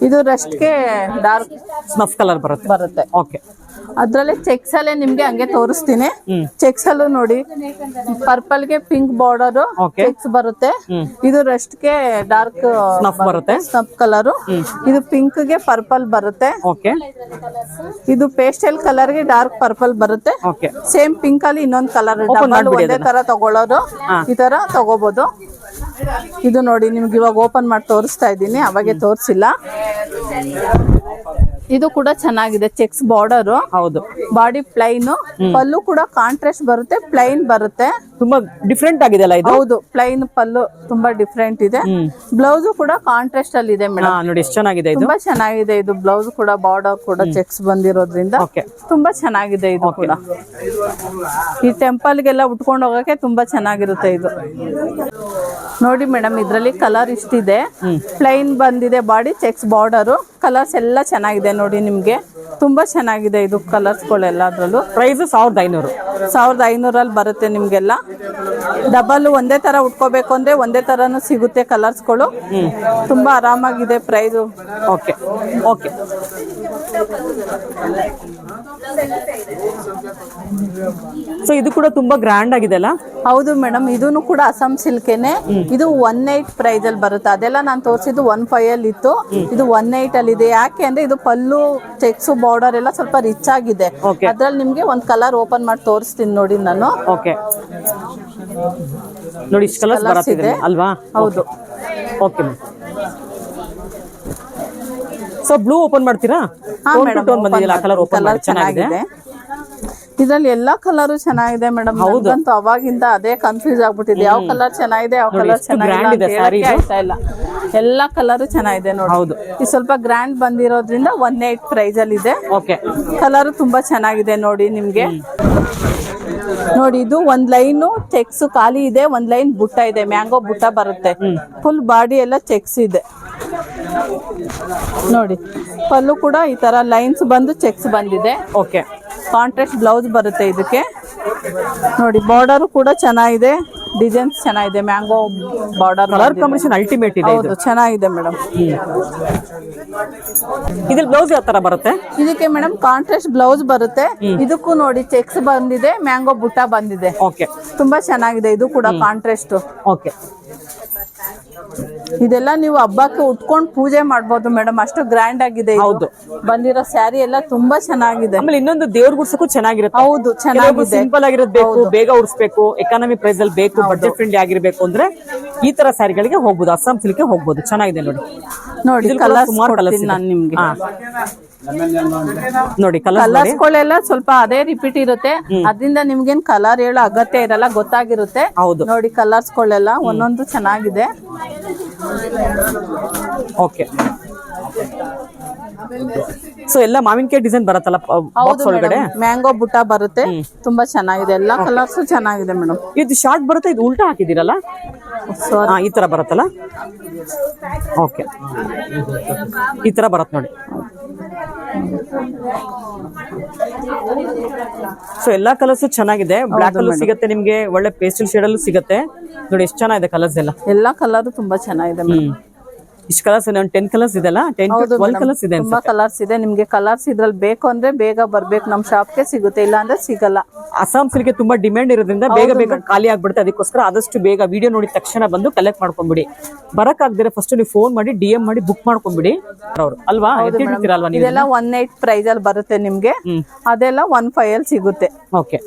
ಇದು ರಸ್ಟ್ಗೆ ಡಾರ್ಕ್ ಸ್ನಫ್ ಕಲರ್ ಬರುತ್ತೆ. ಓಕೆ, ಅದ್ರಲ್ಲಿ ಚೆಕ್ಸ್ ಅಲ್ಲೇ ನಿಮ್ಗೆ ಹಂಗೆ ತೋರಿಸ್ತೀನಿ. ಚೆಕ್ಸ್ ಅಲ್ಲೂ ನೋಡಿ ಪರ್ಪಲ್ ಗೆ ಪಿಂಕ್ ಬಾರ್ಡರ್ ಚೆಕ್ಸ್ ಬರುತ್ತೆ. ಇದು ರೆಸ್ಟ್ ಗೆ ಡಾರ್ಕ್ ಬರುತ್ತೆ, ಸ್ನಫ್ ಕಲರ್. ಇದು ಪಿಂಕ್ ಗೆ ಪರ್ಪಲ್ ಬರುತ್ತೆ. ಇದು ಪೇಸ್ಟಲ್ ಕಲರ್ ಗೆ ಡಾರ್ಕ್ ಪರ್ಪಲ್ ಬರುತ್ತೆ. ಸೇಮ್ ಪಿಂಕ್ ಅಲ್ಲಿ ಇನ್ನೊಂದು ಕಲರ್ ಒಂದೇ ತರ ತಗೊಳ್ಳೋದು ಈ ತರ ತಗೋಬಹುದು. ಇದು ನೋಡಿ ನಿಮ್ಗೆ ಇವಾಗ ಓಪನ್ ಮಾಡಿ ತೋರಿಸ್ತಾ ಇದ್ದೀನಿ, ಅವಾಗೆ ತೋರಿಸಿಲ್ಲ. ಇದು ಕೂಡ ಚೆನ್ನಾಗಿದೆ, ಚೆಕ್ಸ್ ಬಾರ್ಡರ್. ಹೌದು, ಬಾಡಿ ಪ್ಲೈನ್, ಪಲ್ಲು ಕೂಡ ಕಾಂಟ್ರಾಸ್ಟ್ ಬರುತ್ತೆ, ಪ್ಲೈನ್ ಬರುತ್ತೆ. ತುಂಬಾ ಡಿಫ್ರೆಂಟ್ ಆಗಿದೆ ಅಲ್ಲ ಇದು? ಹೌದು, ಪ್ಲೈನ್ ಪಲ್ಲು ತುಂಬಾ ಡಿಫ್ರೆಂಟ್ ಇದೆ. ಬ್ಲೌಸ್ ಕೂಡ ಕಾಂಟ್ರಾಸ್ಟ್ ಅಲ್ಲಿ ಇದೆ ಮೇಡಮ್. ನೋಡಿ ಎಷ್ಟು ಚೆನ್ನಾಗಿದೆ ಇದು, ತುಂಬಾ ಚೆನ್ನಾಗಿದೆ. ಇದು ಬ್ಲೌಸ್ ಕೂಡ ಬಾರ್ಡರ್ ಕೂಡ ಚೆಕ್ಸ್ ಬಂದಿರೋದ್ರಿಂದ ತುಂಬಾ ಚೆನ್ನಾಗಿದೆ. ಇದು ಕೂಡ ಈ ಟೆಂಪಲ್ ಗೆಲ್ಲ ಉಟ್ಕೊಂಡು ಹೋಗಕ್ಕೆ ತುಂಬಾ ಚೆನ್ನಾಗಿರುತ್ತೆ ಇದು. ನೋಡಿ ಮೇಡಮ್, ಇದ್ರಲ್ಲಿ ಕಲರ್ ಇಷ್ಟಿದೆ. ಪ್ಲೈನ್ ಬಂದಿದೆ ಬಾಡಿ, ಚೆಕ್ಸ್ ಬಾರ್ಡರ್. ಕಲರ್ಸ್ ಎಲ್ಲ ಚೆನ್ನಾಗಿದೆ ನೋಡಿ, ನಿಮ್ಗೆ ತುಂಬಾ ಚೆನ್ನಾಗಿದೆ ಇದು ಕಲರ್ಸ್ಗಳೆಲ್ಲ. ಅದ್ರಲ್ಲೂ ಪ್ರೈಸ್ 1500. 1500 ಬರುತ್ತೆ ನಿಮ್ಗೆಲ್ಲ. ಡಬಲ್ ಒಂದೇ ತರ ಉಟ್ಕೋಬೇಕು ಅಂದ್ರೆ ಒಂದೇ ತರನು ಸಿಗುತ್ತೆ ಕಲರ್ಸ್ಗಳು. ತುಂಬಾ ಆರಾಮಾಗಿದೆ ಪ್ರೈಸ್. Okay okay. ಸೊ ಇದು ಕೂಡ ತುಂಬಾ ಗ್ರ್ಯಾಂಡ್ ಆಗಿದೆ ಅಲ್ಲ? ಹೌದು ಮೇಡಮ್, ಇದೂನು ಕೂಡ ಅಸ್ಸಾಂ ಸಿಲ್ಕೇನೆ. ಇದು 18 ಪ್ರೈಸ್ ಅಲ್ಲಿ ಬರುತ್ತೆ. ಅದೆಲ್ಲ ನಾನು ತೋರಿಸಿದ್ದು 15 ಅಲ್ಲಿ ಇತ್ತು. ಇದು 18 ಅಲ್ಲಿ ಇದೆ. ಯಾಕೆ ಅಂದ್ರೆ ಇದು ಪಲ್ಲು, ಚೆಕ್ಸ್, ಬಾರ್ಡರ್ ಎಲ್ಲ ಸ್ವಲ್ಪ ರಿಚ್ ಆಗಿದೆ. ಅದ್ರಲ್ಲಿ ನಿಮ್ಗೆ ಒಂದ್ ಕಲರ್ ಓಪನ್ ಮಾಡಿ ತೋರಿಸ್ತೀನಿ ನೋಡಿ ನಾನು. ಓಕೆ, ನೋಡಿ ಇಷ್ಟು ಕಲರ್ಸ್ ಬರುತ್ತೆ ಅಲ್ವಾ? ಹೌದು. ಓಕೆ, ಸೊ ಬ್ಲೂ ಓಪನ್ ಮಾಡ್ತೀರಾ? ಚೆನ್ನಾಗಿದೆ. ಇದ್ರಲ್ಲಿ ಎಲ್ಲಾ ಕಲರ್ ಚೆನ್ನಾಗಿದೆ ಮೇಡಮ್. ಹೌದಂತೂ ಅವಾಗಿಂದ ಅದೇ ಕನ್ಫ್ಯೂಸ್ ಆಗ್ಬಿಟ್ಟಿದೆ, ಯಾವ ಕಲರ್ ಚೆನ್ನಾಗಿದೆ ಯಾವ ಕಲರ್ ಚೆನ್ನಾಗಿಲ್ಲ. ಎಲ್ಲಾ ಕಲರ್ ಚೆನ್ನಾಗಿದೆ ನೋಡಿ. ಹೌದು, ಇದು ಸ್ವಲ್ಪ ಗ್ರ್ಯಾಂಡ್ ಬಂದಿರೋದ್ರಿಂದ 18 ಪ್ರೈಸ್ ಅಲ್ಲಿ ಇದೆ. ಕಲರ್ ತುಂಬಾ ಚೆನ್ನಾಗಿದೆ ನೋಡಿ ನಿಮ್ಗೆ. ನೋಡಿ, ಇದು ಒಂದ್ ಲೈನ್ ಚೆಕ್ಸ್ ಖಾಲಿ ಇದೆ, ಒಂದ್ ಲೈನ್ ಬುಟ್ಟ ಇದೆ, ಮ್ಯಾಂಗೋ ಬುಟ್ಟ ಬರುತ್ತೆ. ಫುಲ್ ಬಾಡಿ ಎಲ್ಲ ಚೆಕ್ಸ್ ಇದೆ ನೋಡಿ. ಪಲ್ಲು ಕೂಡ ಈ ತರ ಲೈನ್ಸ್ ಬಂದು ಚೆಕ್ಸ್ ಬಂದಿದೆ. ಓಕೆ, ಕಾಂಟ್ರಾಸ್ಟ್ ಬ್ಲೌಸ್ ಬರುತ್ತೆ ಇದಕ್ಕೆ ನೋಡಿ. ಬಾರ್ಡರ್ ಕೂಡ ಚೆನ್ನಾಗಿದೆ, ಡಿಸೈನ್ಸ್ ಚೆನ್ನಾಗಿದೆ, mango border. Colour combination ultimate ಇದೆ. ಹೌದು, ಚೆನ್ನಾಗಿದೆ ಮೇಡಮ್. ಇದ್ರ ಬ್ಲೌಸ್ ಯಾವ ತರ ಬರುತ್ತೆ? ಇದಕ್ಕೆ ಮೇಡಮ್ ಕಾಂಟ್ರಾಸ್ಟ್ ಬ್ಲೌಸ್ ಬರುತ್ತೆ. ಇದಕ್ಕೂ ನೋಡಿ ಚೆಕ್ಸ್ ಬಂದಿದೆ, ಮ್ಯಾಂಗೋ ಬುಟ್ಟ ಬಂದಿದೆ. ಓಕೆ, ತುಂಬಾ ಚೆನ್ನಾಗಿದೆ. ಇದು ಕೂಡ ಕಾಂಟ್ರಾಸ್ಟ್. ಓಕೆ, ಇದೆಲ್ಲ ನೀವು ಹಬ್ಬಕ್ಕೆ ಉಟ್ಕೊಂಡು ಪೂಜೆ ಮಾಡ್ಬೋದು ಮೇಡಮ್, ಅಷ್ಟು ಗ್ರ್ಯಾಂಡ್ ಆಗಿದೆ. ಹೌದು, ಬಂದಿರೋ ಸ್ಯಾರಿ ಎಲ್ಲ ತುಂಬಾ ಚೆನ್ನಾಗಿದೆ. ಆಮೇಲೆ ಇನ್ನೊಂದು ದೇವ್ರ ಗುಡ್ಸಕ್ಕೂ ಚೆನ್ನಾಗಿರುತ್ತೆ. ಹೌದು, ಚೆನ್ನಾಗಿದೆ. ಸಿಂಪಲ್ ಆಗಿರೋದು ಬೇಕು, ಬೇಗ ಉಡ್ಸ್ಬೇಕು, ಎಕಾನಮಿ ಪ್ರೈಸ್ ಅಲ್ಲಿ ಬೇಕು, ಬಜೆಟ್ ಫ್ರೆಂಡ್ಲಿ ಆಗಿರ್ಬೇಕು ಅಂದ್ರೆ ಈ ತರ ಸ್ಯಾರಿಗಳಿಗೆ ಹೋಗ್ಬೋದು, ಅಸ್ಸಾಂ ಸಿಲ್ಕ್ ಹೋಗ್ಬೋದು. ಚೆನ್ನಾಗಿದೆ ನೋಡಿ. ನೋಡಿ ಸುಮಾರು ಕಲರ್ಸ್ ನಾನು ನಿಮ್ಗೆ ನೋಡಿ. ಕಲರ್ಸ್ಗಳೆಲ್ಲ ಸ್ವಲ್ಪ ಅದೇ ರಿಪೀಟ್ ಇರುತ್ತೆ, ಅದರಿಂದ ನಿಮ್ಗೇನ್ ಕಲರ್ ಹೇಳೋ ಅಗತ್ಯ ಇರಲ್ಲ, ಗೊತ್ತಾಗಿರುತ್ತೆ. ಹೌದು, ನೋಡಿ ಕಲರ್ಸ್ಗಳೆಲ್ಲ ಒಂದೊಂದು ಚೆನ್ನಾಗಿದೆ. ಓಕೆ, ಸೊ ಎಲ್ಲ ಮಾವಿನಕಾಯಿ ಡಿಸೈನ್ ಬರುತ್ತಲ್ಲ ಬಾಕ್ಸ್ ಒಳಗಡೆ, ಮ್ಯಾಂಗೋ ಬುಟ್ಟ ಬರುತ್ತೆ. ತುಂಬಾ ಚೆನ್ನಾಗಿದೆ, ಎಲ್ಲಾ ಕಲರ್ಸ್ ಚೆನ್ನಾಗಿದೆ ಮೇಡಮ್. ಇದು ಶಾರ್ಟ್ ಬರುತ್ತೆ, ಇದು ಉಲ್ಟಾ ಹಾಕಿದಿರಲ್ಲ, ಈ ತರ ಬರುತ್ತಲ್ಲ. ಓಕೆ, ಈ ತರ ಬರುತ್ತೆ ನೋಡಿ. ಸೊ ಎಲ್ಲಾ ಕಲರ್ಸ್ ಚೆನ್ನಾಗಿದೆ. ಬ್ಲಾಕ್ ಅಲ್ಲೂ ಸಿಗುತ್ತೆ ನಿಮ್ಗೆ, ಒಳ್ಳೆ ಪೇಸ್ಟಲ್ ಶೇಡ್ ಅಲ್ಲೂ ಸಿಗುತ್ತೆ ನೋಡಿ. ಎಷ್ಟು ಚೆನ್ನಾಗಿದೆ ಕಲರ್ಸ್ ಎಲ್ಲ. ಎಲ್ಲಾ ಕಲರ್ ತುಂಬಾ ಚೆನ್ನಾಗಿದೆ ಮೇಡಮ್. ಇಷ್ಟು ಕಲರ್ಸ್ 10 ಕಲರ್ಸ್ ಇದೆಲ್ಲ, 10 to 12 ಕಲರ್ಸ್ ಇದೆ. ತುಂಬಾ ಕಲರ್ಸ್ ಇದೆ. ನಿಮ್ಗೆ ಕಲರ್ಸ್ ಇದ್ರಲ್ಲಿ ಬೇಕು ಅಂದ್ರೆ ಬೇಗ ಬರ್ಬೇಕು, ನಮ್ ಶಾಪ್ಗೆ ಸಿಗುತ್ತೆ, ಇಲ್ಲ ಅಂದ್ರೆ ಸಿಗಲ್ಲ. ಅಸ್ಸಾಂ ಸಿಲ್ಕ್ ತುಂಬಾ ಡಿಮ್ಯಾಂಡ್ ಇರೋದ್ರಿಂದ ಬೇಗ ಬೇಗ ಖಾಲಿ ಆಗ್ಬಿಡುತ್ತೆ. ಅದಕ್ಕೋಸ್ಕರ ಆದಷ್ಟು ಬೇಗ ವಿಡಿಯೋ ನೋಡಿದ ತಕ್ಷಣ ಬಂದು ಕಲೆಕ್ಟ್ ಮಾಡ್ಕೊಂಡ್ಬಿಡಿ. ಬರಕ್ ಆಗದಿರ ಫಸ್ಟ್ ನೀವು ಫೋನ್ ಮಾಡಿ DM ಮಾಡಿ ಬುಕ್ ಮಾಡ್ಕೊಂಡ್ಬಿಡಿ ಅವ್ರು ಅಲ್ವಾ? ಇದೆಲ್ಲ 18 ಪ್ರೈಸ್ ಅಲ್ಲಿ ಬರುತ್ತೆ ನಿಮ್ಗೆ, ಅದೆಲ್ಲ 15 ಅಲ್ಲಿ ಸಿಗುತ್ತೆ. ಓಕೆ,